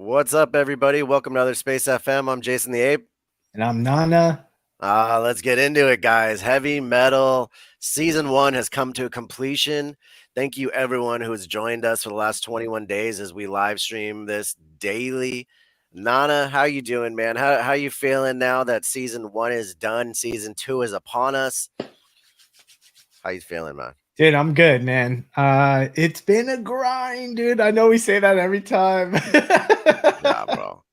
What's up, everybody? Welcome to Other Space FM. I'm Jason the Ape. And I'm Nana. Let's get into it, guys. Heavy Metal Season 1 has come to a completion. Thank you, everyone who has joined us for the last 21 days as we live stream this daily. Nana, how you doing, man? How you feeling now that Season 1 is done? Season 2 is upon us. How you feeling, man? Dude, I'm good, man. It's been a grind, dude. I know we say that every time. Yeah, bro.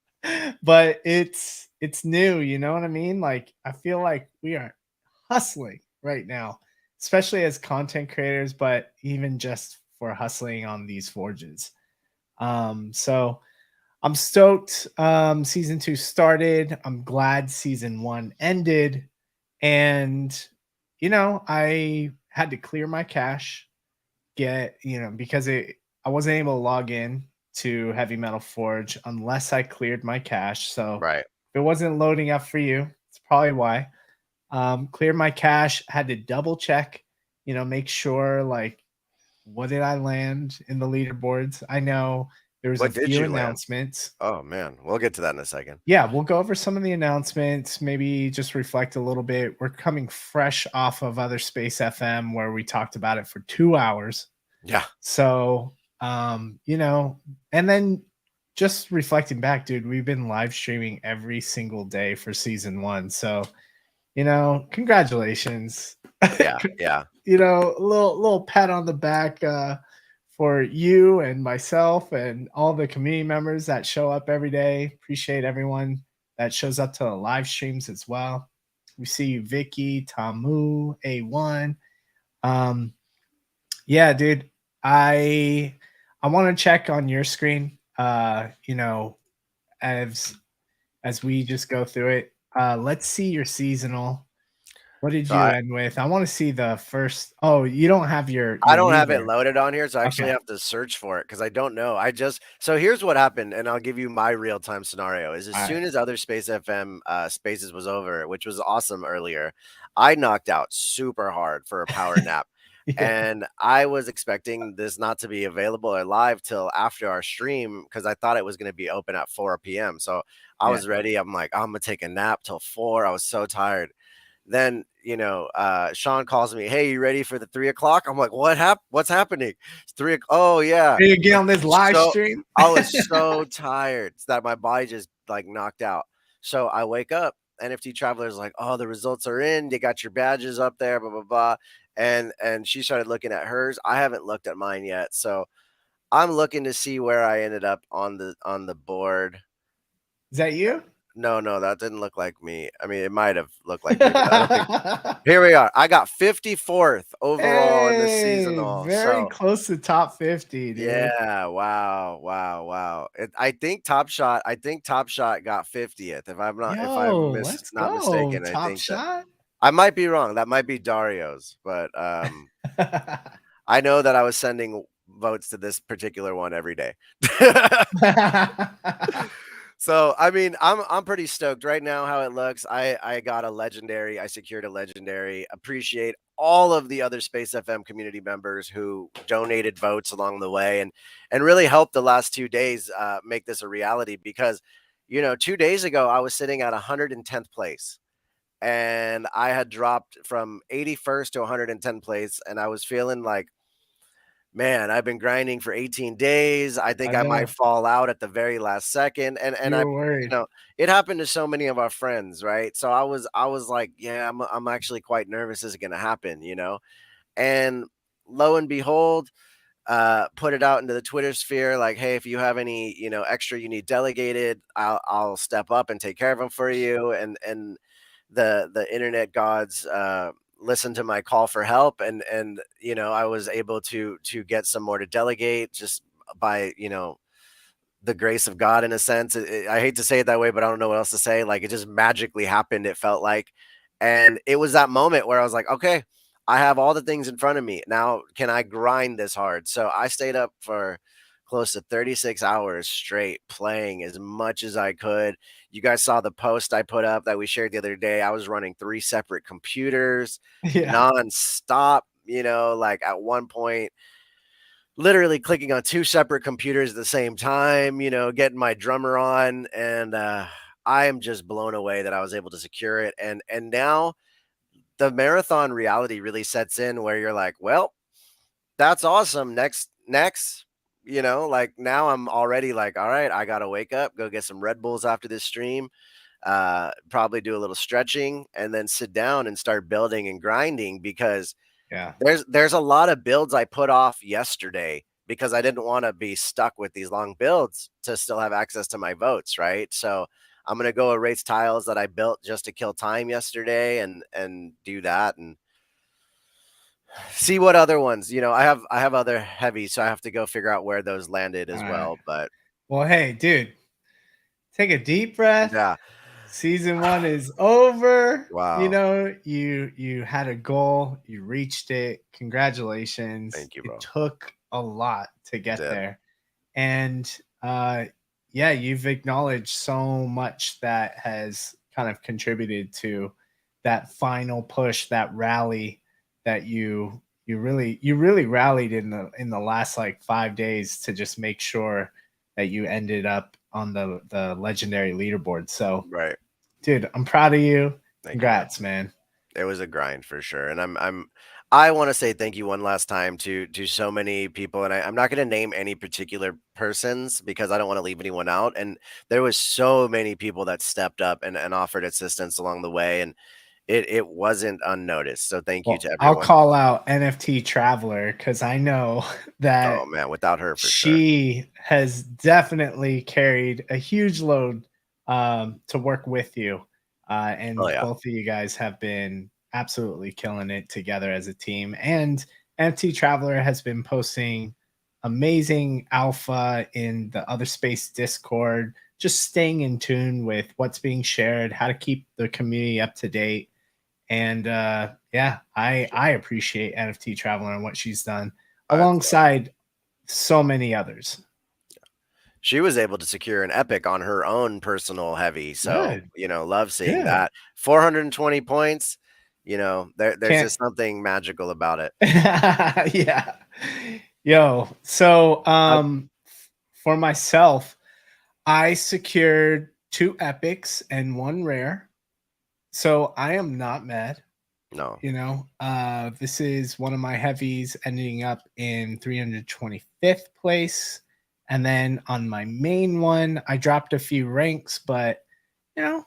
But it's new, you know what I mean? Like I feel like we are hustling right now, especially as content creators, but even just for hustling on these forges. So I'm stoked. Season 2 started. I'm glad season 1 ended. And I had to clear my cache, because I wasn't able to log in to Heavy Metal Forge unless I cleared my cache. So Right. if it wasn't loading up for you, it's probably why. Cleared my cache, had to double check, make sure, like, what did I land in the leaderboards? I know there was a What did few you land? announcements. Oh, man. We'll get to that in a second. Yeah, we'll go over some of the announcements, maybe just reflect a little bit. We're coming fresh off of Other Space FM where we talked about it for 2 hours. Yeah. So, and then just reflecting back, dude, we've been live streaming every single day for season 1. So, congratulations. Yeah. Yeah. A little pat on the back for you and myself and all the community members that show up every day. Appreciate everyone that shows up to the live streams as well. We see you, Vicky, Tamu, A1. Yeah, dude. I want to check on your screen. As we just go through it. Let's see your seasonal. What did So you I, end with? I want to see the first. Oh, you don't have your I don't have it leader. loaded on here, so I actually Okay. have to search for it because I don't know. So here's what happened, and I'll give you my real time scenario. Is as All right. soon as Other Space FM Spaces was over, which was awesome earlier, I knocked out super hard for a power nap. Yeah. And I was expecting this not to be available or live till after our stream because I thought it was going to be open at 4 p.m. So I Yeah. was ready. I'm like, I'm gonna take a nap till 4. I was so tired. Then Sean calls me, hey, you ready for the 3 o'clock? I'm like, what's happening? It's 3 o'clock. Oh yeah. Ready to get Like, on this live so stream? I was so tired that my body just like knocked out. So I wake up, NFT Traveler's like, oh, the results are in, you got your badges up there, blah blah blah. And she started looking at hers. I haven't looked at mine yet, so I'm looking to see where I ended up on the board. Is that you? No, that didn't look like me. I mean, it might have looked like me, but I don't think. Here we are. I got 54th overall in the Hey, seasonal. very So close to top 50, dude. yeah, wow. I think Top Shot got 50th. If I'm Yo, let's not go. mistaken, I Top think that shot. I might be wrong. That might be Dario's, but I know that I was sending votes to this particular one every day. So I mean, I'm pretty stoked right now how it looks. I got a legendary. I secured a legendary. Appreciate all of the other Space FM community members who donated votes along the way and really helped the last 2 days make this a reality. Because 2 days ago I was sitting at 110th place and I had dropped from 81st to 110th place, and I was feeling like, man, I've been grinding for 18 days. I I think I might know. fall out at the very last second. And You I, were worried. it happened to so many of our friends, right? So I was like, yeah, I'm actually quite nervous this is gonna happen. And lo and behold, put it out into the Twitter sphere, like, hey, if you have any, extra you need delegated, I'll step up and take care of them for you. And the internet gods listened to my call for help, and I was able to get some more to delegate just by the grace of God, in a sense. I hate to say it that way, but I don't know what else to say. Like, it just magically happened, it felt like. And it was that moment where I was like, okay, I have all the things in front of me now. Can I grind this hard? So I stayed up for close to 36 hours straight playing as much as I could. You guys saw the post I put up that we shared the other day. I was running 3 separate computers Yeah. nonstop, like at one point, literally clicking on 2 separate computers at the same time, getting my drummer on, and, I am just blown away that I was able to secure it, and now the marathon reality really sets in where you're like, "Well, that's awesome. Next." Like, now I'm already like, "All right, I gotta wake up, go get some Red Bulls after this stream, probably do a little stretching, and then sit down and start building and grinding," because Yeah. there's a lot of builds I put off yesterday because I didn't wanna be stuck with these long builds to still have access to my votes, right? So, I'm gonna go erase tiles that I built just to kill time yesterday and do that and see what other ones, I have other heavies, so I have to go figure out where those landed All as right. well, but Well, hey, dude, take a deep breath. yeah. Season 1 is over. You Wow. know, you had a goal, you reached it. Congratulations. Thank you, It bro. took a lot to It get did. there. And yeah, you've acknowledged so much that has kind of contributed to that final push, that rally that you really rallied in the last like 5 days to just make sure that you ended up on the legendary leaderboard. So, Right. dude, I'm proud of you. Thank you, man. Congrats, man. It was a grind for sure, and I wanna say thank you one last time to so many people, and I'm not gonna name any particular persons because I don't wanna leave anyone out, and there was so many people that stepped up and offered assistance along the way, and it wasn't unnoticed, so thank you Well, to I'll everyone. call out NFT Traveler because I know Oh, that man, without her for sure. she has definitely carried a huge load to work with you. Oh, And yeah. both of you guys have been absolutely killing it together as a team. And NFT Traveler has been posting amazing alpha in the Other Space Discord, just staying in tune with what's being shared, how to keep the community up to date. And yeah, I appreciate NFT Traveler and what she's done I'd alongside so many others. She was able to secure an epic on her own personal heavy, so, Good, love seeing good. that. 420 points, there's Can't just something magical about it. yeah. Yo, so How for myself, I secured 2 epics and 1 rare. So I am not mad. No. This is one of my heavies ending up in 325th place. And then on my main one, I dropped a few ranks, but you know,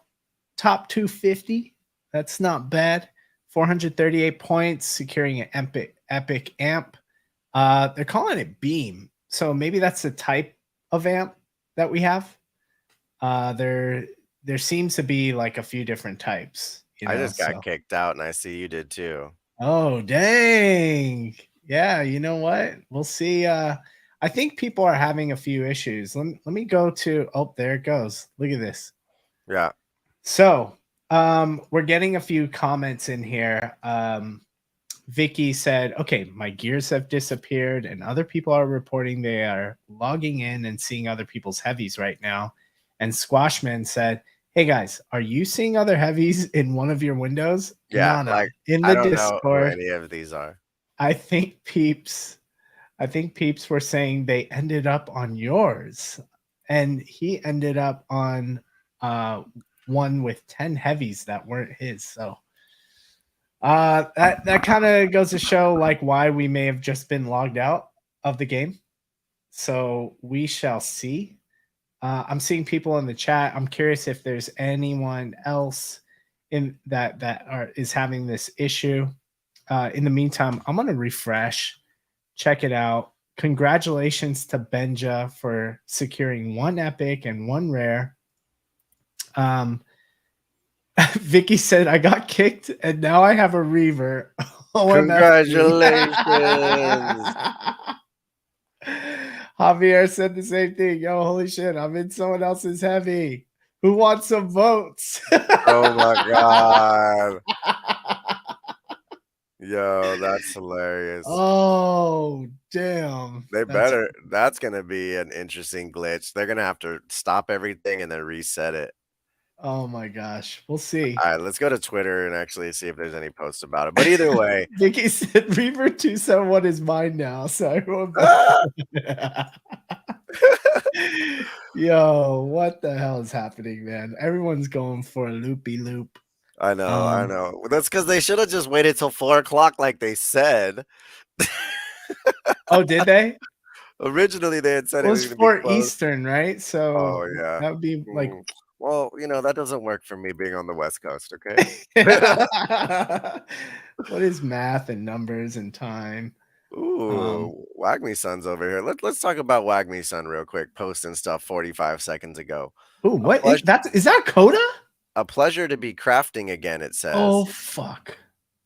top 250. That's not bad. 438 points, securing an epic amp. They're calling it Beam. So maybe that's the type of amp that we have. There seems to be like a few different types, I just got so kicked out, and I see you did too. oh, dang. Yeah, you know what? We'll see. I think people are having a few issues. Let me go to oh, there it goes. Look at this. Yeah. So, we're getting a few comments in here. Vicky said, "Okay, my gears have disappeared, and other people are reporting they are logging in and seeing other people's heavies right now." And Squashman said, "Hey guys, are you seeing other heavies in one of your windows?" Yeah, Nana like, in I the don't know who Discord. any of these are. I think peeps. I think peeps were saying they ended up on yours, and he ended up on uh one with 10 heavies that weren't his. So that kind of goes to show like why we may have just been logged out of the game. So we shall see. I'm seeing people in the chat. I'm curious if there's anyone else in that is having this issue. In the meantime, I'm gonna refresh, check it out. Congratulations to Benja for securing 1 epic and 1 rare. Um, Vicky said, I got kicked and now I have a reaver. OMFG. Congratulations. Javier said the same thing. Yo, holy shit, I'm in someone else's heavy. Who wants some votes? Oh my god. Yo, that's hilarious. Oh, damn. They That's better That's gonna be an interesting glitch. They're gonna have to stop everything and then reset it. Oh my gosh. We'll see. All right, let's go to Twitter and actually see if there's any posts about it. But either way, Vicky said Reaver 271 is mine now, so everyone vote. ah! Yo, what the hell is happening, man? Everyone's going for a loopy loop. I know, I know. That's because they should have just waited till 4 o'clock, like they said. Oh, did they? Originally, they had said Well, it it's was going to be 4 closed. Eastern, right? So Oh yeah. that would be like Well, that doesn't work for me being on the West Coast. Okay. what is math and numbers and time? Um, Ooh, Wag Me Son's over here. Let's talk about Wag Me Son real quick. Posting stuff 45 seconds ago. ooh, A what pleasure, is that Coda? a pleasure to be crafting again. It Oh says, fuck.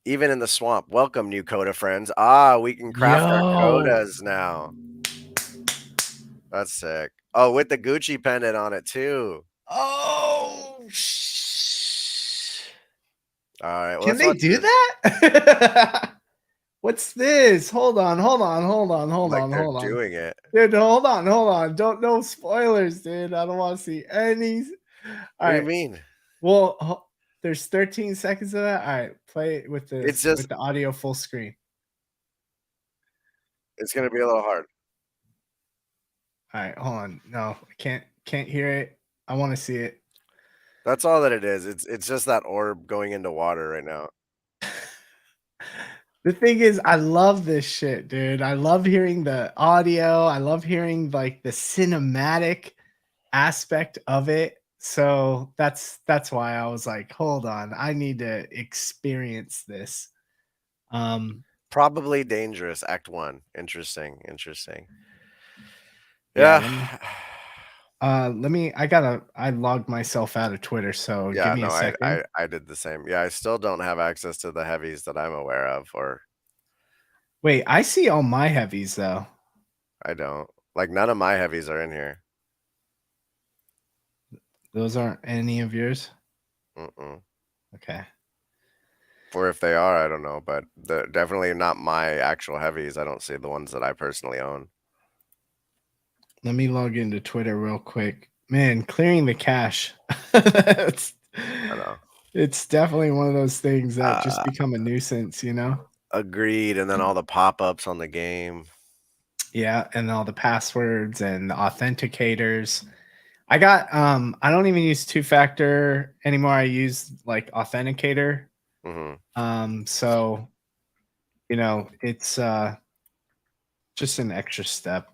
even in the swamp. Welcome, new Coda friends. Ah, we can craft our Yo. Codas now. That's sick. Oh, with the Gucci pendant on it too. Oh, All right. Well, can let's they watch do this. that? What's this? Hold on, hold on, hold on, hold Like on, they're hold on. doing it. Dude, hold on, hold on. Don't no spoilers, dude. I don't want to see any. All What do you right. mean? Well, there's 13 seconds of that. All right, play it It's just with the audio full screen. it's gonna be a little hard. All right, hold on. No, I can't hear it. I want to see it. That's all that it is. It's just that orb going into water right now. The thing is, I love this shit, dude. I love hearing the audio. I love hearing like the cinematic aspect of it. So that's why I was like, hold on, I need to experience this. Um, Probably dangerous. Act 1. Interesting. Interesting. yeah, Yeah. let me I logged myself out of Twitter, so give Yeah, me no, a I, second. I I did the same. Yeah, I still don't have access to the heavies that I'm aware of, or Wait, I see all my heavies though. I don't. Like none of my heavies are in here. Those aren't any of yours. Mm-mm. Okay. Or if they are, I don't know, but they're definitely not my actual heavies. I don't see the ones that I personally own. Let me log into Twitter real quick. Man, clearing the cache. it's, I know. it's definitely one of those things that just Uh, become a nuisance, you know? Agreed. And then all the pop-ups on the game. Yeah, and all the passwords and the authenticators. I don't even use two-factor anymore. I use like authenticator. Hmm. So it's just an extra step.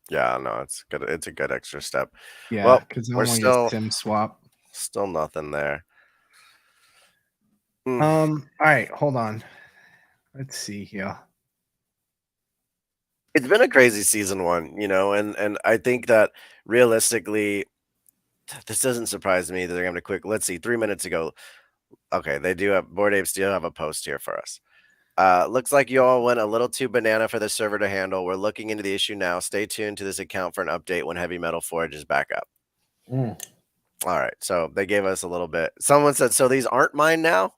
Yeah, no, it's good. It's a good extra step. Yeah, Well, because I we're don't want to get still SIM swap. still nothing there. Mm. All right, hold on. Let's see here. It's been a crazy season one, and I think that realistically, this doesn't surprise me that they're gonna quick. Let's see, 3 minutes ago. Okay, they do have Bored Apes do have a post here for us. Looks like you all went a little too banana for the server to handle. We're looking into the issue now. Stay tuned to this account for an update when HV-MTL Forge is back up. Mm. All right, so they gave us a little bit. Someone said, "So these aren't mine now."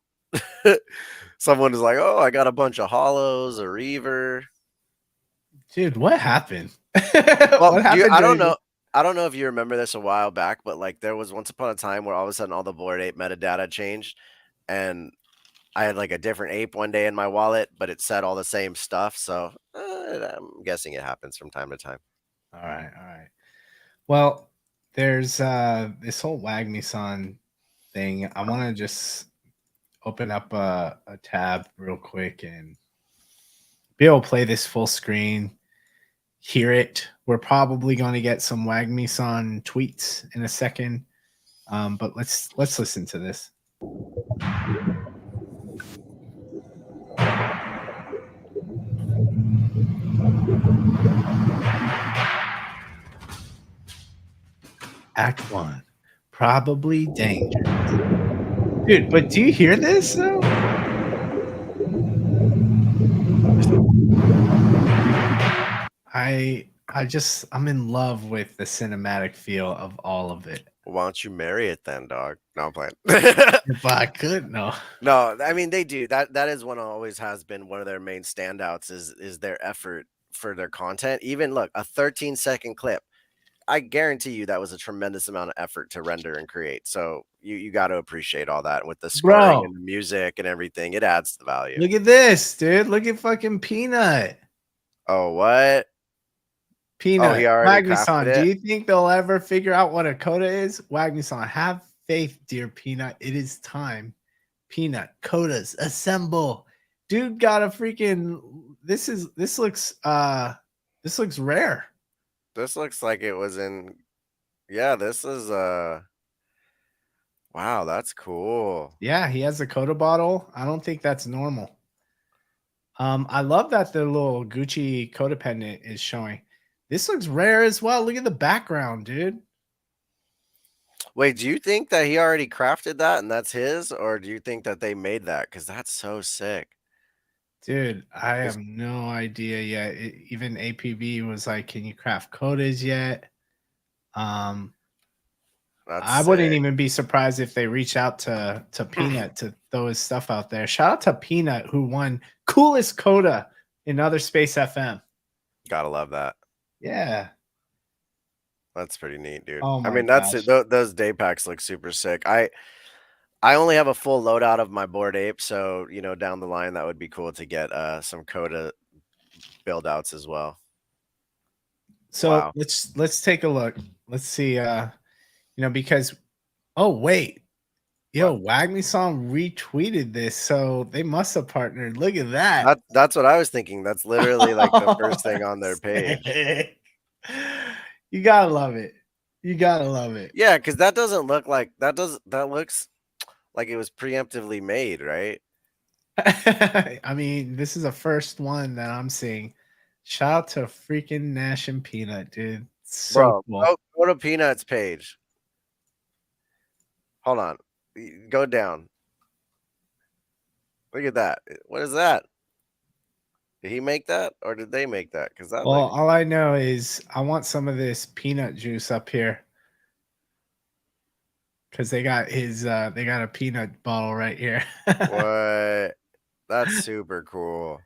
Someone is like, "Oh, I got a bunch of hollows, a reaver." Dude, what happened? Well, What happened I don't during know. I don't know if you remember this a while back, but like there was once upon a time where all of a sudden all the Bored Ape metadata changed, and I had like a different ape one day in my wallet, but it said all the same stuff. So I'm guessing it happens from time to time. All right, all right. Well, there's this whole Wag Me Son thing. I want to just open up a tab real quick and be able to play this full screen, hear it. We're probably going to get some Wag Me Son tweets in a second. But let's listen to this. Act one, probably dangerous. Dude, but do you hear this though? I'm in love with the cinematic feel of all of it. Why don't you marry it then, dog? No, I'm playing. If I could, no. No, I mean they do. That is one always has been one of their main standouts is their effort for their content. Even look, a 13-second clip. I guarantee you that was a tremendous amount of effort to render and create. So you got to appreciate all that with the scoring Bro, and the music and everything. It adds to the value. look at this, dude. Look at fucking Peanut. Oh, what? Oh, he Peanut. already Wag Me crafted Son, do it. you think they'll ever figure out what a coda is? Wag Me Son, have faith, dear Peanut. It is time. Peanut, codas, assemble. Dude got a freaking this looks rare. This looks like it was in. Yeah, this is wow, that's cool. Yeah, he has a coda bottle. I don't think that's normal. I love that the little Gucci codependent is showing. This looks rare as well. Look at the background, dude. Wait, do you think that he already crafted that and that's his, or do you think that they made that? Because that's so sick. Dude, I have 'Cause no idea yet. Even APB was like, "Can you craft codas yet?" Um, that's I wouldn't sick. even be surprised if they reach out to Peanut to throw his stuff out there. Shout out to Peanut who won coolest coda in Other Space FM. Gotta love that. Yeah. That's pretty neat, dude. Oh I my mean, that's gosh. it. Those day packs look super sick. I only have a full loadout of my Bored Ape, so down the line that would be cool to get some Coda build outs as well. So Wow. let's take a look. Let's see. Because oh wait, yo, What? Wag Me Song retweeted this, so they must have partnered. Look at that. That's what I was thinking. That's literally like the Oh, first thing on their page. sick. You gotta love it. You gotta love it. Yeah, because that doesn't look like that looks like it was preemptively made, right? I mean, this is the first one that I'm seeing. Shout out to freaking Nash and Peanut, dude. So Bro, cool. go to Peanuts page. Hold on. Go down. Look at that. What is that? Did he make that or did they make that? Because that Well, look all I know is I want some of this peanut juice up here because they got a peanut bottle right here. what? That's super cool.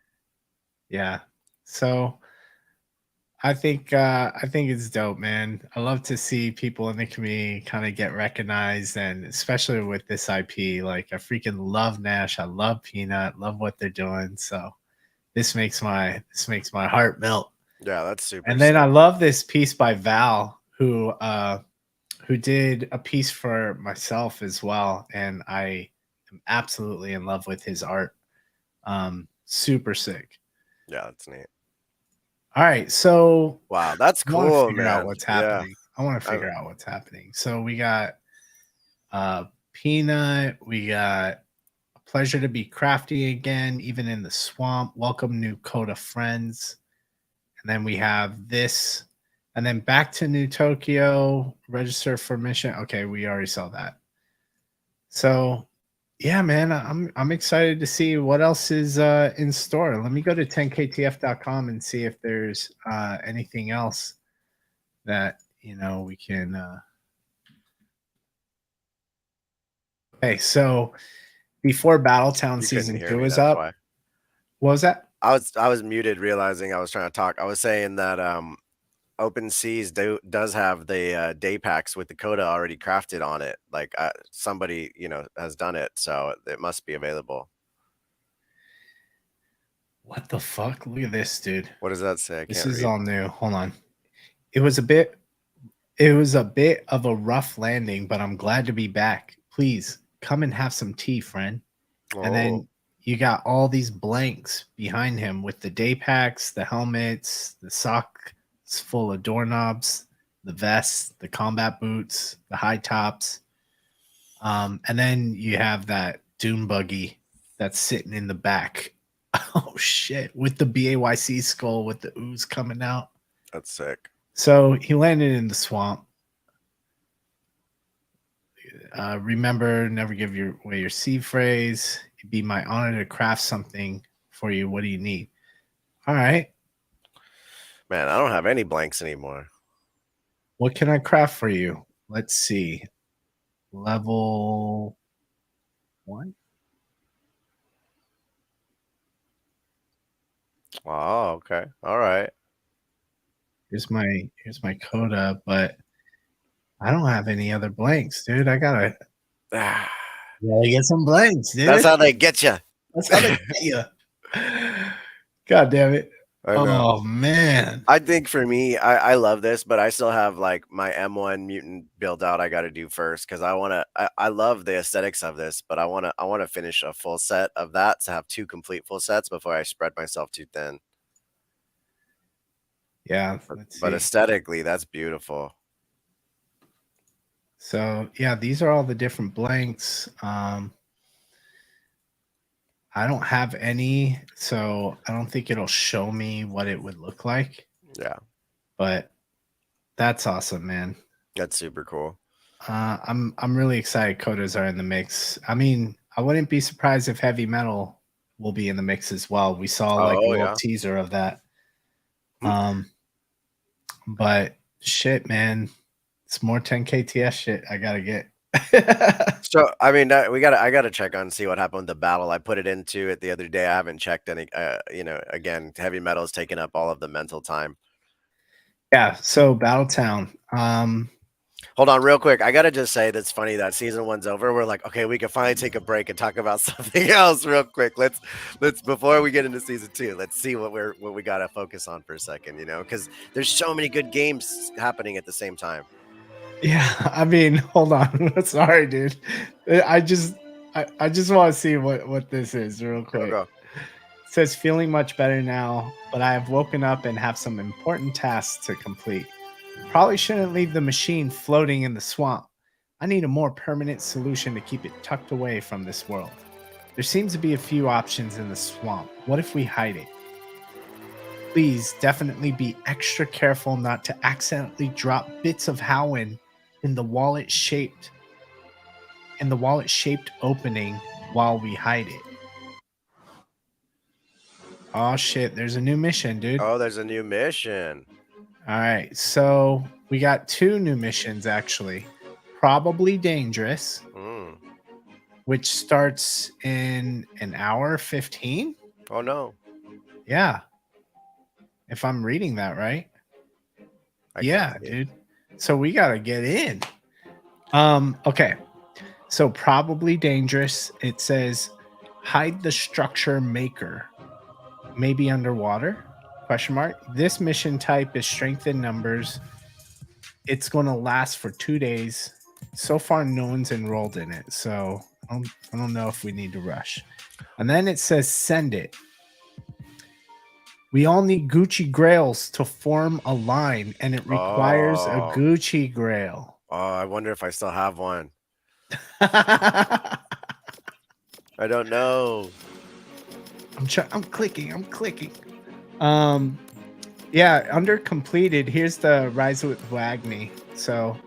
Yeah. So I think it's dope, man. I love to see people in the community kind of get recognized, and especially with this IP. Like I freaking love Nash. I love Peanut. Love what they're doing. So this makes my heart melt. Yeah, that's super And then I sick. love this piece by Val, who did a piece for myself as well, and I am absolutely in love with his art. Super sick. Yeah, that's neat. All right, so Wow, that's I want to cool, figure out man. what's Yeah. happening. I want to I, figure out what's happening. So we got Peanut, we got a pleasure to be crafty again, even in the swamp. Welcome new Coda friends. And then we have this, and then back to New Tokyo, register for mission. Okay, we already saw that. So yeah, man, I'm excited to see what else is in store. Let me go to 10ktf.com and see if there's anything else that we can okay, so before Battletown you couldn't season hear 2 me, is that's up, why. what was that? I was muted realizing I was trying to talk. I was saying that Open Seas does have the day packs with the coda already crafted on it. Like somebody, has done it, so it must be available. What the fuck? Look at this, dude. What does that say? I This can't is read. all new. Hold on. It was a bit It was a bit of a rough landing, but I'm glad to be back. Please come and have some tea, friend. And Oh, then you got all these blanks behind him with the day packs, the helmets, the socks full of doorknobs, the vests, the combat boots, the high tops. And then you have that dune buggy that's sitting in the back. Oh shit! With the BAYC skull with the ooze coming out. that's sick. So he landed in the swamp. Remember, never give away your seed phrase. It'd be my honor to craft something for you. What do you need? All right. Man, I don't have any blanks anymore. What can I craft for you? Let's see. Level one. Oh, okay. All right. here's my coda, but I don't have any other blanks, dude. I gotta get some blanks, That's dude. how they get you. That's how they get you. God damn it. I know. Oh man. I think for me, I love this, but I still have like my M1 mutant build out I got to do first because I love the aesthetics of this, but I want to finish a full set of that to have two complete full sets before I spread myself too thin. Yeah, let's But see. aesthetically, that's beautiful. So yeah, these are all the different blanks. I don't have any, so I don't think it'll show me what it would look like. Yeah, But that's awesome, man. that's super cool. I'm really excited Codas are in the mix. I mean, I wouldn't be surprised if heavy metal will be in the mix as well. We saw like a Oh little yeah. teaser of that. Hmm. But shit, man, it's more 10KTS shit I gotta get. So I mean, I gotta check on see what happened with the battle. I put it into it the other day. I haven't checked any. Again, heavy metal is taking up all of the mental time. Yeah, so Battletown. Hold on, real quick. I gotta just say that's funny that season one's over. We're like, okay, we can finally take a break and talk about something else real quick. Let's before we get into season two, let's see what we gotta focus on for a second, because there's so many good games happening at the same time. Yeah, I mean, hold on. Sorry, dude. I just I just want to see what this is real Go quick. go. It says feeling much better now, but I have woken up and have some important tasks to complete. Probably shouldn't leave the machine floating in the swamp. I need a more permanent solution to keep it tucked away from this world. There seems to be a few options in the swamp. What if we hide it? Please definitely be extra careful not to accidentally drop bits of Howen in the wallet shaped opening while we hide it. Oh shit, there's a new mission, dude. Oh, there's a new mission. All right, so we got two new missions actually. Probably Dangerous, Mm. which starts in an hour 15. Oh no, Yeah, if I'm reading that right. I can't Yeah, see it. dude. So we got to get in. Okay. So probably Dangerous. It says hide the structure maker. Maybe underwater? Question mark. This mission type is strength in numbers. It's going to last for 2 days. So far, no one's enrolled in it, so I don't know if we need to rush. And then it says send it. We all need Gucci Grails to form a line, and it requires a Oh, Gucci Grail. I wonder if I still have one. I'm I don't know. I'm clicking. I'm clicking. Um, yeah, under completed. Here's the Rise with Wag Me. So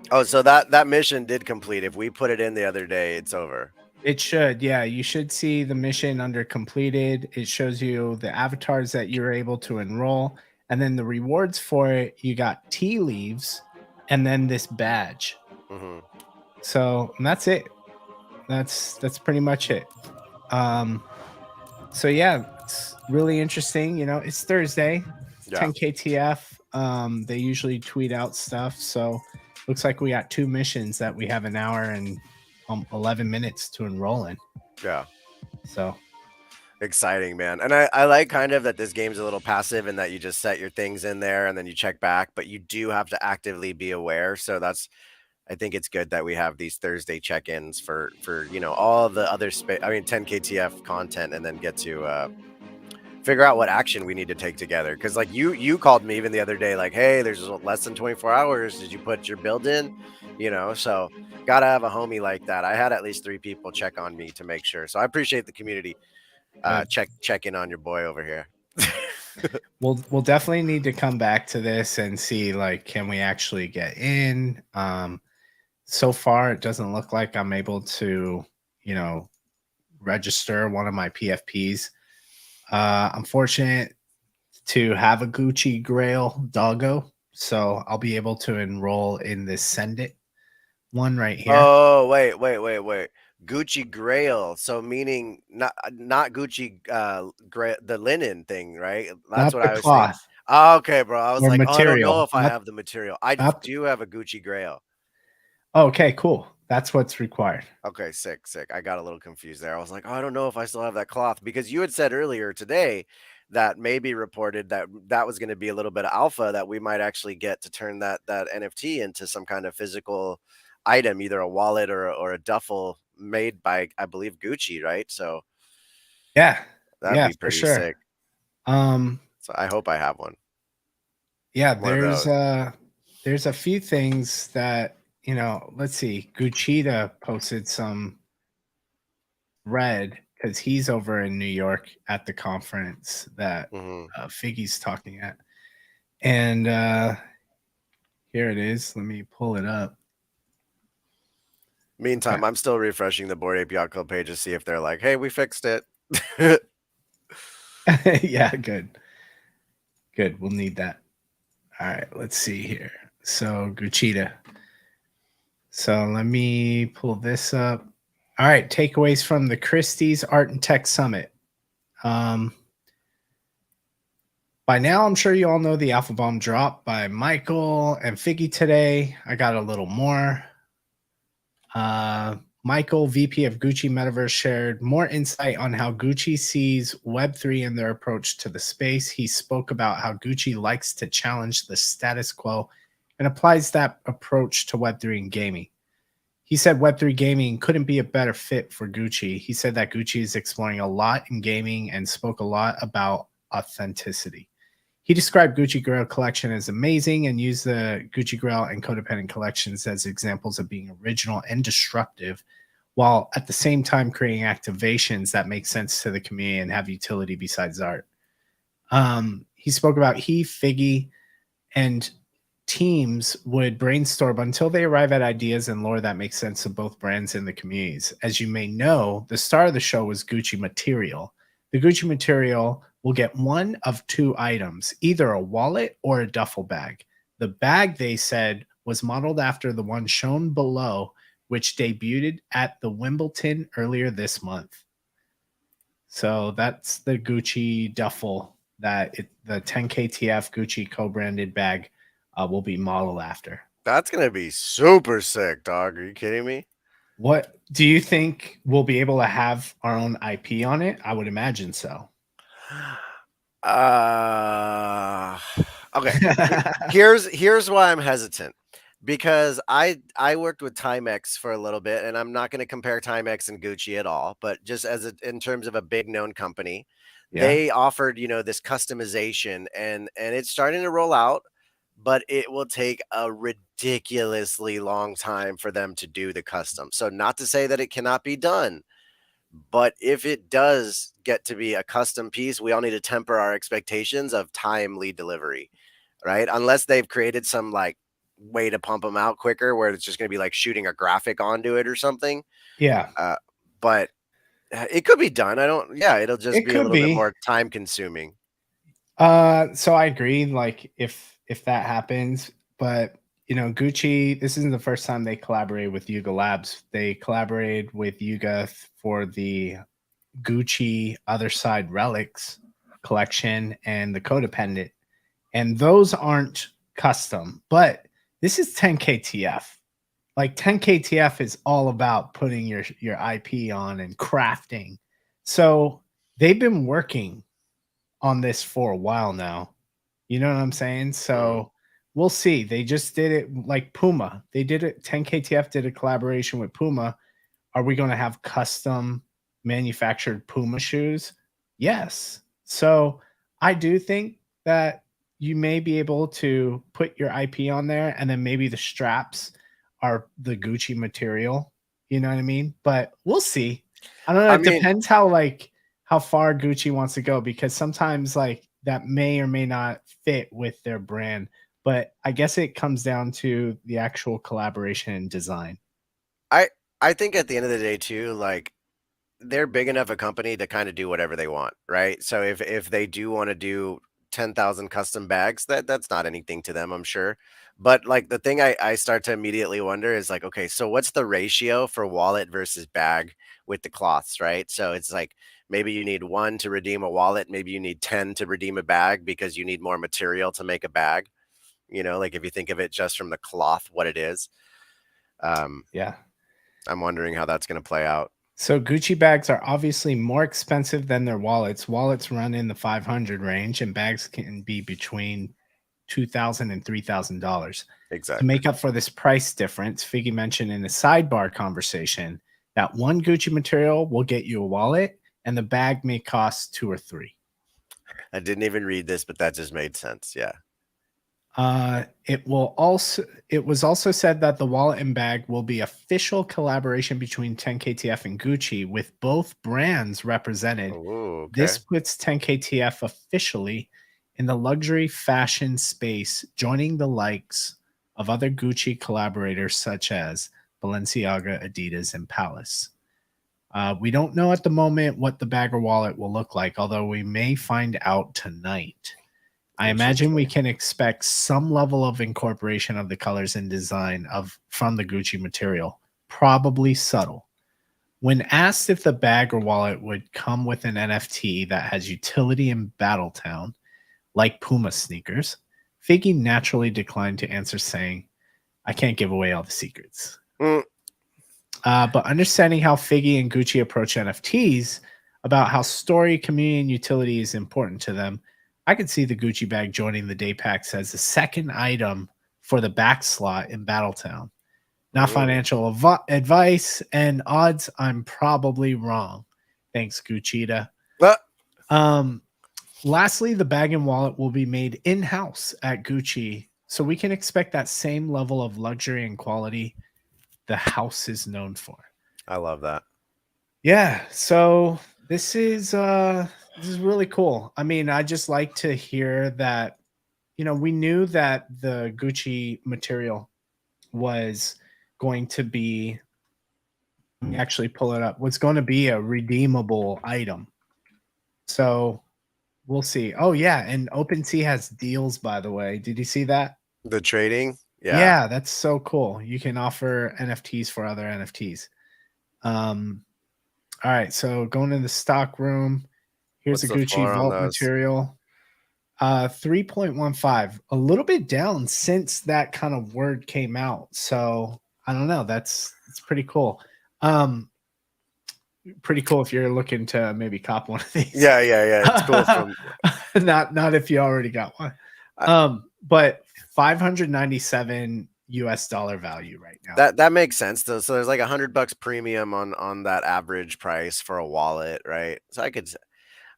Oh, so that mission did complete. If we put it in the other day, it's over. it should, yeah, you should see the mission under completed. It shows you the avatars that you're able to enroll, and then the rewards for it. You got tea leaves, and then this badge. Hmm. So and that's it. That's pretty much it. Um, so yeah, it's really interesting. You know, it's Thursday, it's Yeah, 10 KTF. They usually tweet out stuff. So looks like we got two missions that we have an hour and 11 minutes to enroll in. yeah. So Exciting, man. And I like kind of that this game's a little passive and that you just set your things in there and then you check back, but you do have to actively be aware. So I think it's good that we have these Thursday check-ins for all the other 10 KTF content and then get to figure out what action we need to take together. Cause like you called me even the other day, like, hey, there's less than 24 hours. Did you put your build in? So gotta have a homie like that. I had at least 3 people check on me to make sure. So I appreciate the community good. check in on your boy over here. We'll definitely need to come back to this and see like can we actually get in. So far it doesn't look like I'm able to, you know, register one of my PFPs. I'm fortunate to have a Gucci Grail doggo, so I'll be able to enroll in this Send It one right here. Oh, wait. Gucci Grail. So meaning not Gucci the linen thing, right? That's Not what the I was thinking. cloth. Okay, bro. I was or like, oh, I don't know material, if I not have the material. I not. do have a Gucci Grail. Okay, cool. That's what's required. Okay, sick, sick. I got a little confused there. I was like, oh, I don't know if I still have that cloth because you had said earlier today that maybe reported that that was going to be a little bit of alpha that we might actually get to turn that NFT into some kind of physical item, either a wallet or a duffel made by, I believe, Gucci, right? So Yeah, that'd yeah, be for pretty sure. sick. Um, So I hope I have yeah, one of those. there's a few things that, let's see. Gucci posted some red because he's over in New York at the conference that Hmm. Figgy's talking at. And here it is. Let me pull it up. Meantime, Okay. I'm still refreshing the Bored Ape Yacht Club page to see if they're like, hey, we fixed it. Yeah, good. Good. We'll need that. All right, let's see here. So Gucci. So let me pull this up. All right, takeaways from the Christie's Art and Tech Summit. Um, by now, I'm sure you all know the Alpha Bomb drop by Michael and Figgy today. I got a little more. Michael, VP of Gucci Metaverse, shared more insight on how Gucci sees Web3 and their approach to the space. He spoke about how Gucci likes to challenge the status quo and applies that approach to Web3 and gaming. He said Web3 gaming couldn't be a better fit for Gucci. He said that Gucci is exploring a lot in gaming and spoke a lot about authenticity. He described Gucci Grail collection as amazing and used the Gucci Grail and Codependent collections as examples of being original and disruptive, while at the same time creating activations that make sense to the community and have utility besides art. He spoke about Figgy, and teams would brainstorm until they arrive at ideas and lore that makes sense to both brands and the communities. As you may know, the star of the show was Gucci Material. The Gucci Material will get one of two items, either a wallet or a duffel bag. The bag, they said, was modeled after the one shown below, which debuted at the Wimbledon earlier this month. So that's the Gucci duffel the 10 KTF Gucci co-branded bag will be modeled after. That's gonna be super sick, dog. Are you kidding me? What do you think we'll be able to have our own IP on it? I would imagine so. Uh, okay. Here's why I'm hesitant because I worked with Timex for a little bit, and I'm not going to compare Timex and Gucci at all, but just in terms of a big known company, Yeah. they offered this customization, and it's starting to roll out, but it will take a ridiculously long time for them to do the custom. So not to say that it cannot be done, but if it does get to be a custom piece, we all need to temper our expectations of timely delivery, right? Unless they've created some like way to pump them out quicker where it's just going to be like shooting a graphic onto it or something. Yeah. Uh, but it could be done. Yeah, it'll just It be a could little bit be. more time consuming. So I agree, like if that happens, but Gucci, this isn't the first time they collaborated with Yuga Labs. They collaborated with Yuga for the Gucci Other Side Relics collection and the Codependent. And those aren't custom, but this is 10 KTF. Like 10 KTF is all about putting your IP on and crafting. So they've been working on this for a while now. You know what I'm saying? Mhm. So we'll see. They just did it like Puma. They did it. 10 KTF did a collaboration with Puma. Are we going to have custom manufactured Puma shoes? Yes. So I do think that you may be able to put your IP on there and then maybe the straps are the Gucci material. You know what I mean? But we'll see. I don't know. I It mean, depends how far Gucci wants to go because sometimes like that may or may not fit with their brand. But I guess it comes down to the actual collaboration and design. I I think at the end of the day too, like they're big enough a company to kind of do whatever they want, right? So if they do want to do 10,000 custom bags, that's not anything to them, I'm sure. But like the thing I start to immediately wonder is like, okay, so what's the ratio for wallet versus bag with the cloths, right? So it's like Maybe you need one to redeem a wallet. Maybe you need 10 to redeem a bag because you need more material to make a bag. Like if you think of it just from the cloth, what it is. Um, Yeah. I'm wondering how that's going to play out. So Gucci bags are obviously more expensive than their wallets. Wallets run in the 500 range and bags can be between $2,000 and $3,000. To Exactly. make up for this price difference, Figgy mentioned in a sidebar conversation that one Gucci material will get you a wallet and the bag may cost two or three. I didn't even read this, but that just made sense. Yeah. It was also said that the wallet and bag will be official collaboration between 10KTF and Gucci with both brands represented. Oh, This okay. puts 10KTF officially in the luxury fashion space, joining the likes of other Gucci collaborators such as Balenciaga, Adidas, and Palace. We don't know at the moment what the bag or wallet will look like, although we may find out tonight. I imagine we Interesting. can expect some level of incorporation of the colors and design of from the Gucci material, probably subtle. When asked if the bag or wallet would come with an NFT that has utility in Battletown, like Puma sneakers, Figgy naturally declined to answer, saying, I can't give away all the secrets. Mm, But understanding how Figgy and Gucci approach NFTs, about how story, community, and utility is important to them, I could see the Gucci bag joining the day packs as the second item for the back slot in Battletown. Not mm. financial advice, and odds I'm probably wrong. Thanks, Gucci. Ah, Um, Lastly, the bag and wallet will be made in house at Gucci, so we can expect that same level of luxury and quality the house is known for. I love that. Yeah, so this is really cool. I mean, I just like to hear that, we knew that the Gucci material was going to be, let me actually pull it up, was going to be a redeemable item. So we'll see. Oh yeah, and OpenSea has deals, by the way. Did you see that? The trading. Yeah. Yeah, that's so cool. You can offer NFTs for other NFTs. Um, all right, so going to the stock room. Here's What's a the Gucci floor on vault those? material. 3.15. A little bit down since that kind of word came out. So I don't know. It's pretty cool. Um, Pretty cool if you're looking to maybe cop one of these. Yeah, yeah, yeah. It's cool from Not if you already got one. I, But 597 US dollar value right now. that makes sense though. So there's like $100 premium on that average price for a wallet, right? So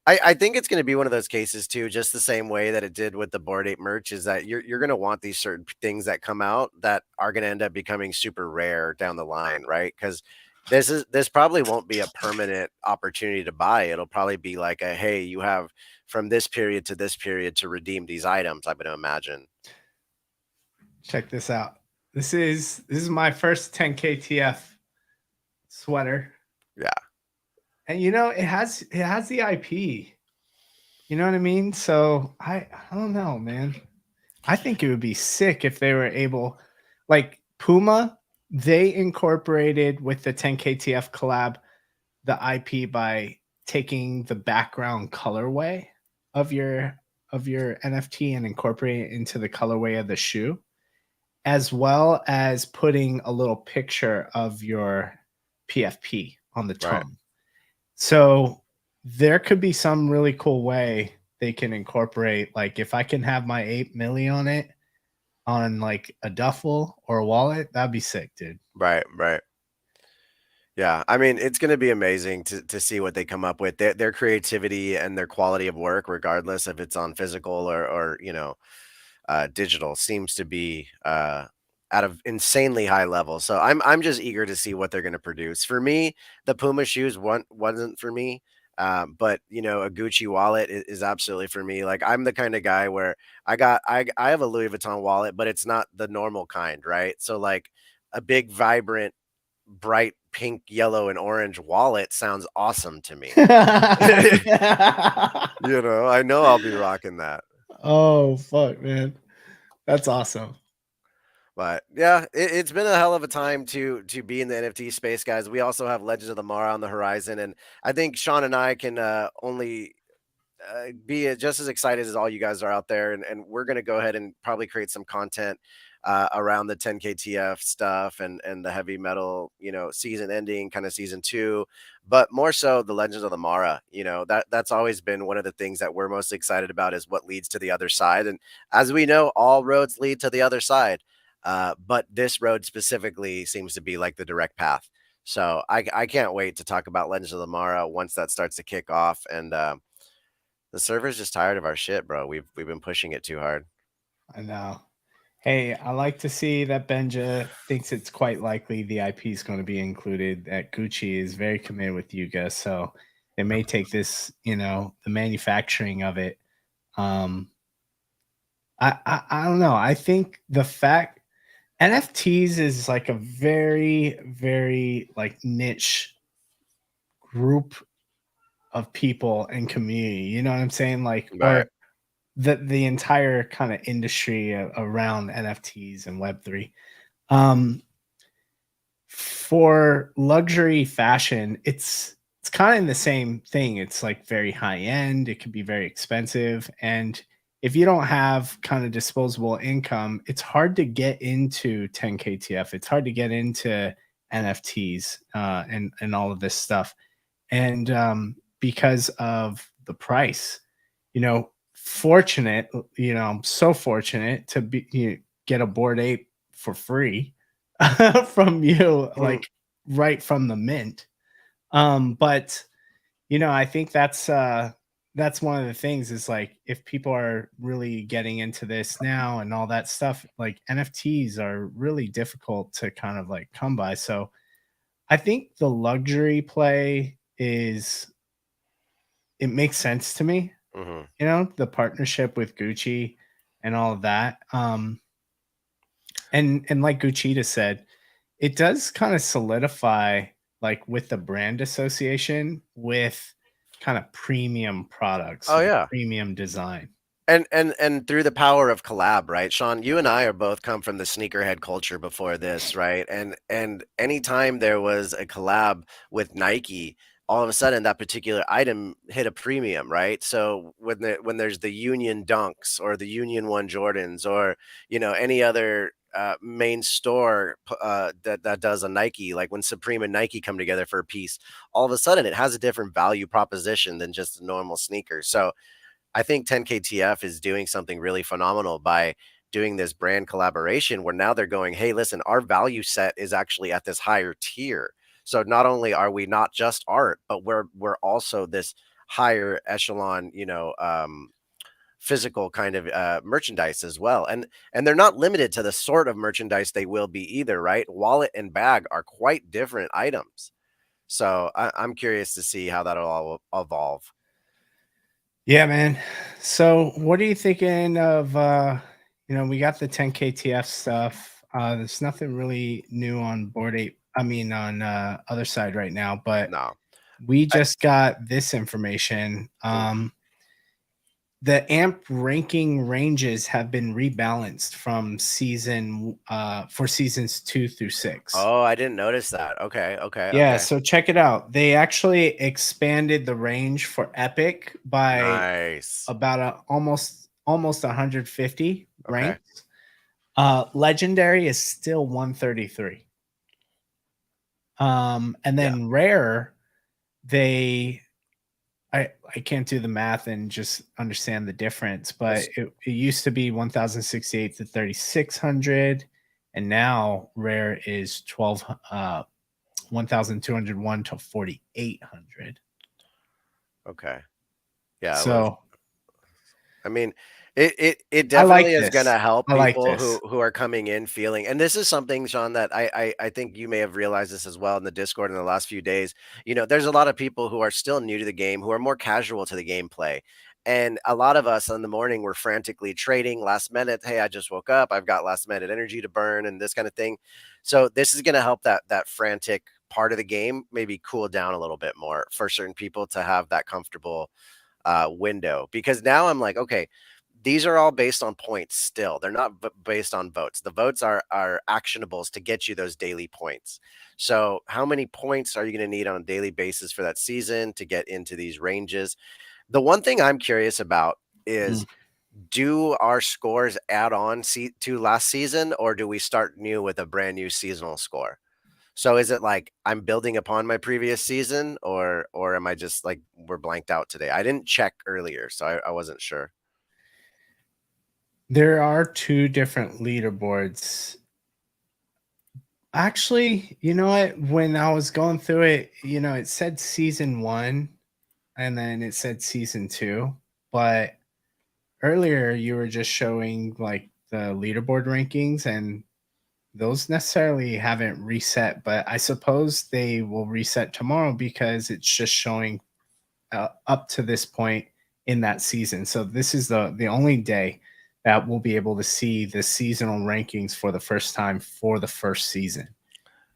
I think it's going to be one of those cases too, just the same way that it did with the Bored Ape merch, is that you're going to want these certain things that come out that are going to end up becoming super rare down the line, right? Because this probably won't be a permanent opportunity to buy. It'll probably be like a, hey, you have from this period to this period to redeem these items. I'm going to imagine. Check this out. This is my first 10K TF sweater. Yeah, And it has the IP. You know what I mean? So I don't know, man. I think it would be sick if they were able, like Puma, they incorporated with the 10KTF collab the IP by taking the background colorway of your NFT and incorporating it into the colorway of the shoe, as well as putting a little picture of your PFP on the right. tongue. So there could be some really cool way they can incorporate, like if I can have my 8 milli on it on like a duffel or a wallet, that'd be sick, dude. Right, right. Yeah, I mean, it's going to be amazing to see what they come up with. Their creativity and their quality of work, regardless if it's on physical or digital, seems to be at an insanely high level. So I'm just eager to see what they're going to produce. For me, the Puma shoes wasn't for me. But a Gucci wallet is absolutely for me. Like I'm the kind of guy where I have a Louis Vuitton wallet, but it's not the normal kind, right? So like a big, vibrant, bright pink, yellow, and orange wallet sounds awesome to me. I know I'll be rocking that. Oh fuck, man. That's awesome. But yeah, it's been a hell of a time to be in the NFT space, guys. We also have Legends of the Mara on the horizon, and I think Sean and I can only be just as excited as all you guys are out there, and we're gonna go ahead and probably create some content around the 10K TF stuff and the heavy metal, season ending, kind of season two, but more so the Legends of the Mara. That's always been one of the things that we're most excited about is what leads to the other side, and as we know, all roads lead to the other side. But this road specifically seems to be like the direct path. So I can't wait to talk about Legends of the Mara once that starts to kick off. And the server's just tired of our shit, bro. We've been pushing it too hard. I know. Hey, I like to see that Benja thinks it's quite likely the IP is going to be included. That Gucci is very committed with Yuga, so they may take this, the manufacturing of it. I don't know. I think the fact NFTs is like a very, very like niche group of people and community. You know what I'm saying? Like, Right. or the entire kind of industry around NFTs and Web3. Um, for luxury fashion, it's kind of the same thing. It's like very high end. It can be very expensive, and if you don't have kind of disposable income, it's hard to get into 10KTF. It's hard to get into NFTs and all of this stuff, and because of the price, fortunate, I'm so fortunate to get a Bored Ape for free from you, Hmm. like right from the mint. But I think that's one of the things is like if people are really getting into this now and all that stuff, like NFTs are really difficult to kind of like come by. So I think the luxury play is it makes sense to me, Hmm. the partnership with Gucci and all of that. And like Gucci said, it does kind of solidify like with the brand association with kind of premium products Oh and yeah. premium design. And through the power of collab, right? Sean, you and I are both come from the sneakerhead culture before this, right? And anytime there was a collab with Nike, all of a sudden that particular item hit a premium, right? So when there's the Union Dunks or the Union One Jordans or any other main store that does a Nike, like when Supreme and Nike come together for a piece, all of a sudden it has a different value proposition than just a normal sneaker. So I think 10KTF is doing something really phenomenal by doing this brand collaboration where now they're going, hey, listen, our value set is actually at this higher tier. So not only are we not just art, but we're also this higher echelon, physical kind of merchandise as well. And they're not limited to the sort of merchandise they will be either, right? Wallet and bag are quite different items. So I'm curious to see how that'll all evolve. Yeah, man. So what are you thinking of we got the 10KTF stuff. There's nothing really new on Board Ape. I mean on other side right now, but No. we I, just got this information. mm. The AMP ranking ranges have been rebalanced from for seasons 2 through 6. Oh, I didn't notice that. Okay, okay, Yeah, okay. so check it out. They actually expanded the range for Epic by Nice. about almost 150 Okay, ranks. Legendary is still 133. And yeah. then rare, they I can't do the math and just understand the difference, but It's it used to be 1068 to 3600, and now rare is 1201 to 4800. okay. Yeah, it was. So I mean, it I like definitely is this. gonna help I like people this. who are coming in feeling, and this is something, Sean, that I think you may have realized this as well in the Discord in the last few days. There's a lot of people who are still new to the game, who are more casual to the gameplay. And a lot of us in the morning were frantically trading last minute. Hey, I just woke up. I've got last minute energy to burn and this kind of thing. So this is going to help that frantic part of the game maybe cool down a little bit more for certain people to have that comfortable window, because now I'm like, okay, these are all based on points still. They're not based on votes. The votes are actionables to get you those daily points. So how many points are you going to need on a daily basis for that season to get into these ranges? The one thing I'm curious about Mm. is, do our scores add on to last season, or do we start new with a brand new seasonal score? So is it like I'm building upon my previous season, or am I just like we're blanked out today? I didn't check earlier, so I wasn't sure. There are two different leaderboards. Actually, you know what? When I was going through it, it said season one and then it said season two. But earlier you were just showing like the leaderboard rankings, and those necessarily haven't reset. But I suppose they will reset tomorrow because it's just showing up to this point in that season. So this is the only day that we'll be able to see the seasonal rankings for the first time for the first season.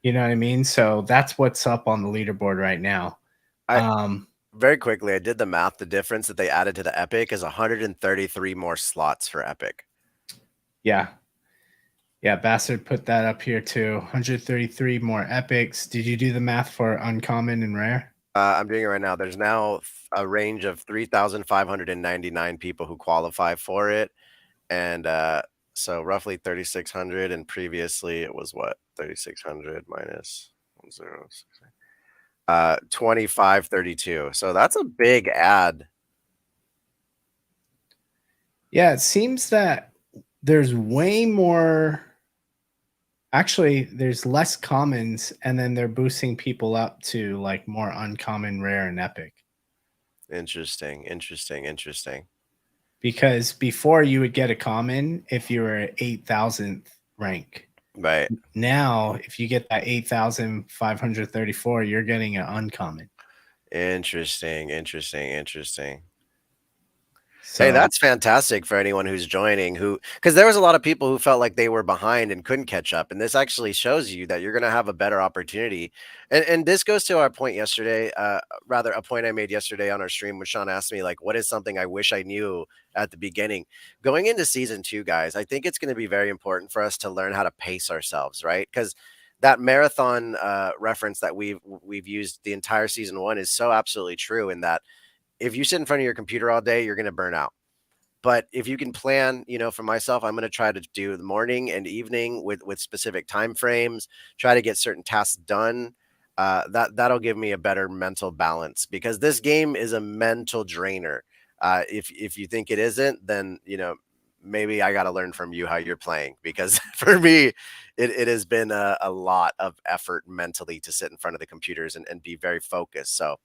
You know what I mean? So that's what's up on the leaderboard right now. I Um, Very quickly, I did the math. The difference that they added to the Epic is 133 more slots for Epic. yeah. Yeah, Bastard put that up here too. 133 more epics. Did you do the math for uncommon and rare? I'm doing it right now. There's now a range of 3,599 people who qualify for it, and so roughly 3,600. And previously, it was what, 3,600 minus 106, 2,532. So that's a big add. Yeah, it seems that there's way more. Actually, there's less commons, and then they're boosting people up to like more uncommon, rare, and epic. Interesting, interesting, interesting. Because before you would get a common if you were at 8,000th rank. Right. Now, if you get that 8,534, you're getting an uncommon. Interesting, interesting, interesting. Hey, So, that's fantastic for anyone who's joining, who, because there was a lot of people who felt like they were behind and couldn't catch up, and this actually shows you that you're going to have a better opportunity. And this goes to our point yesterday, rather a point I made yesterday on our stream when Sean asked me, like, what is something I wish I knew at the beginning? Going into season two, guys, I think it's going to be very important for us to learn how to pace ourselves, right? Because that marathon reference that we've used the entire season one is so absolutely true, in that if you sit in front of your computer all day, you're going to burn out. But if you can plan, for myself, I'm going to try to do the morning and evening with specific time frames, try to get certain tasks done. That'll give me a better mental balance, because this game is a mental drainer. If you think it isn't, then maybe I got to learn from you how you're playing, because for me, it has been a lot of effort mentally to sit in front of the computers and be very focused. So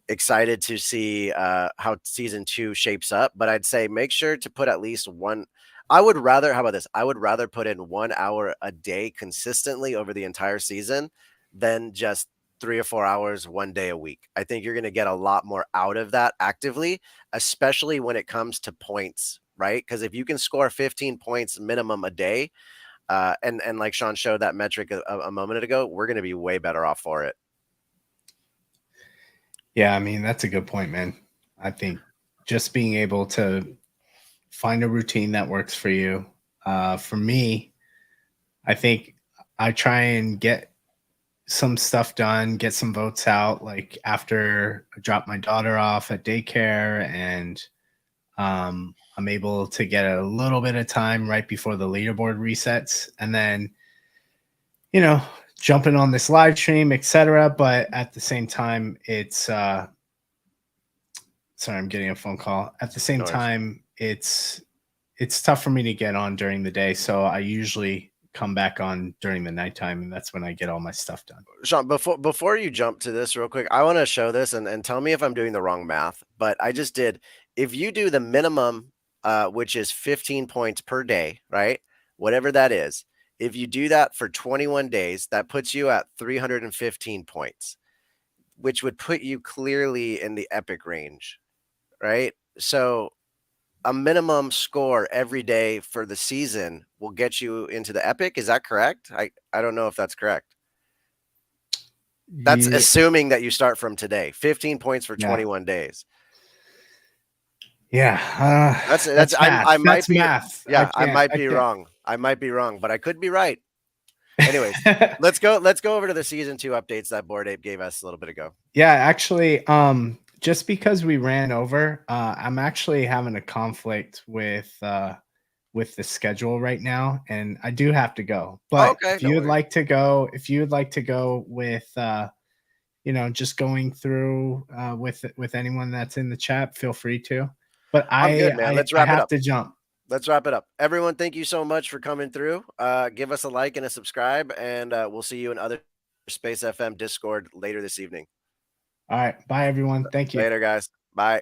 excited to see how season two shapes up. But I'd say make sure to put at least one. I would rather, how about this? I would rather put in 1 hour a day consistently over the entire season than just 3 or 4 hours one day a week. I think you're going to get a lot more out of that actively, especially when it comes to points, right? Because if you can score 15 points minimum a day, and like Sean showed that metric a moment ago, we're going to be way better off for it. yeah, I mean, that's a good point, man. I think just being able to find a routine that works for you. For me, I think I try and get some stuff done, get some votes out, like after I drop my daughter off at daycare, and I'm able to get a little bit of time right before the leaderboard resets, and then you know jumping on this live stream, etc. But at the same time, it's sorry, I'm getting a phone call. At the same No worries. time, it's tough for me to get on during the day, so I usually come back on during the nighttime, and that's when I get all my stuff done. Sean, before you jump to this real quick, I want to show this, and tell me if I'm doing the wrong math, but I just did. If you do the minimum, which is 15 points per day, right? Whatever that is, if you do that for 21 days, that puts you at 315 points, which would put you clearly in the epic range, right? So a minimum score every day for the season will get you into the epic. Is that correct? I don't know if that's correct. That's Yeah, assuming that you start from today. 15 points for yeah, 21 days. Yeah, That's that's math. I might That's be math. I yeah, I can't. might I be can't. wrong. I might be wrong, but I could be right. Anyways, let's go over to the season 2 updates that Bored Ape gave us a little bit ago. Yeah, actually, just because we ran over, I'm actually having a conflict with the schedule right now, and I do have to go. Oh, But okay, no worries. if you would like to go with just going through with anyone that's in the chat, feel free to. But I'm good, man. Let's I wrap it have up. to jump. Let's wrap it up. Everyone, thank you so much for coming through. Give us a like and a subscribe, and we'll see you in other Space FM Discord later this evening. All right, bye everyone. Thank you. Later, guys. Bye.